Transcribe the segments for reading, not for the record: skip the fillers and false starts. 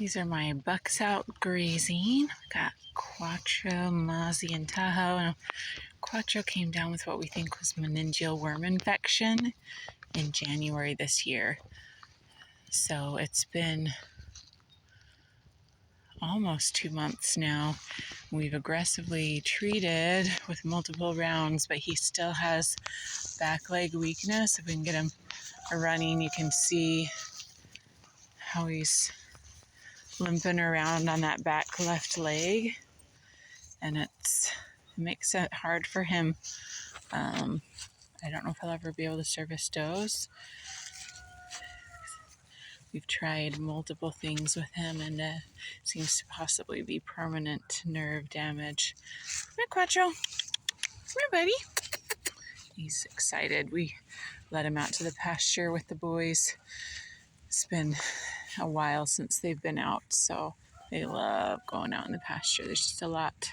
These are my bucks out grazing. Got Quattro, Mozzie, and Tahoe. And Quattro came down with what we think was Meningeal worm infection in January this year. So it's been almost 2 months now. We've aggressively treated with multiple rounds, but he still has back leg weakness. If we can get him running, you can see how he's limping around on that back left leg, and it makes it hard for him. I don't know if he'll ever be able to service does. We've tried multiple things with him, and seems to possibly be permanent nerve damage. Come here, Quattro. Come here, buddy. He's excited. We let him out to the pasture with the boys. It's been a while since they've been out, so they love going out in the pasture. There's just a lot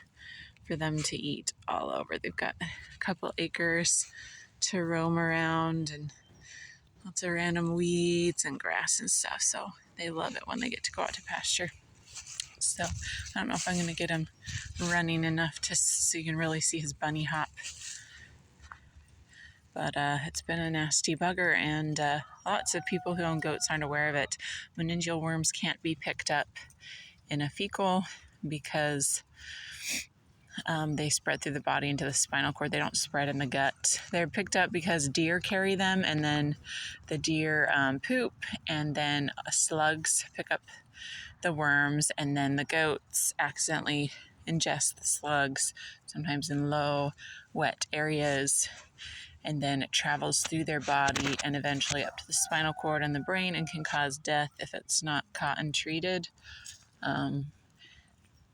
for them to eat all over. They've got a couple acres to roam around and lots of random weeds and grass and stuff, so they love it when they get to go out to pasture. So I don't know if I'm going to get him running enough so you can really see his bunny hop. But it's been a nasty bugger, and lots of people who own goats aren't aware of it. Meningeal worms can't be picked up in a fecal because they spread through the body into the spinal cord. They don't spread in the gut. They're picked up because deer carry them, and then the deer poop, and then slugs pick up the worms, and then the goats accidentally ingest the slugs, sometimes in low, wet areas. And then it travels through their body and eventually up to the spinal cord and the brain, and can cause death if it's not caught and treated.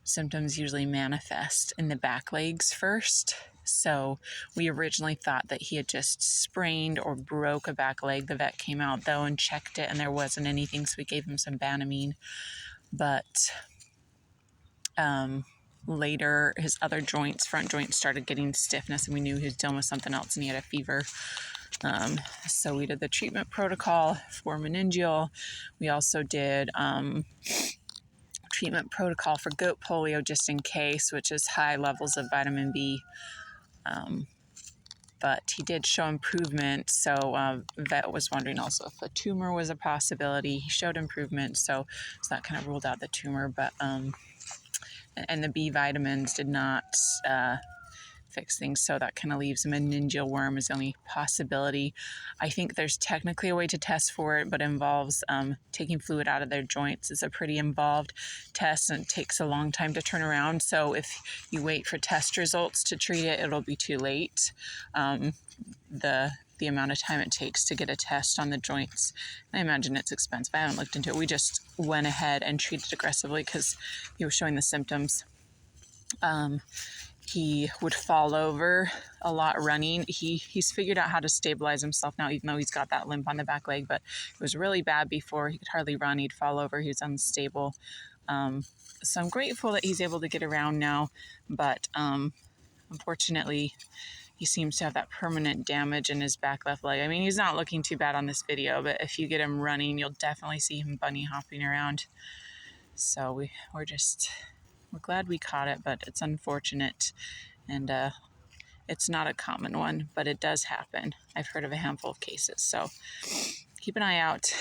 Symptoms usually manifest in the back legs first. So we originally thought that he had just sprained or broke a back leg. The vet came out though and checked it, and there wasn't anything, so we gave him some Banamine. But later, his other joints, front joints, started getting stiffness, and we knew he was dealing with something else, and he had a fever. So we did the treatment protocol for meningeal. We also did treatment protocol for goat polio just in case, which is high levels of vitamin B. But he did show improvement, so vet was wondering also if a tumor was a possibility. He showed improvement, so that kind of ruled out the tumor, but and the B vitamins did not fix things, so that kind of leaves a meningeal worm as the only possibility. I think there's technically a way to test for it, but it involves taking fluid out of their joints. It's a pretty involved test, and it takes a long time to turn around, so if you wait for test results to treat it, it'll be too late. The amount of time it takes to get a test on the joints, I imagine it's expensive. I haven't looked into it. We just went ahead and treated aggressively because he was showing the symptoms. He would fall over a lot running. He's figured out how to stabilize himself now, even though he's got that limp on the back leg, but it was really bad before. He could hardly run. He'd fall over. He was unstable. So I'm grateful that he's able to get around now, but unfortunately, he seems to have that permanent damage in his back left leg. I mean, he's not looking too bad on this video, but if you get him running, you'll definitely see him bunny hopping around. So we're glad we caught it, but it's unfortunate, and it's not a common one, but it does happen. I've heard of a handful of cases, so keep an eye out.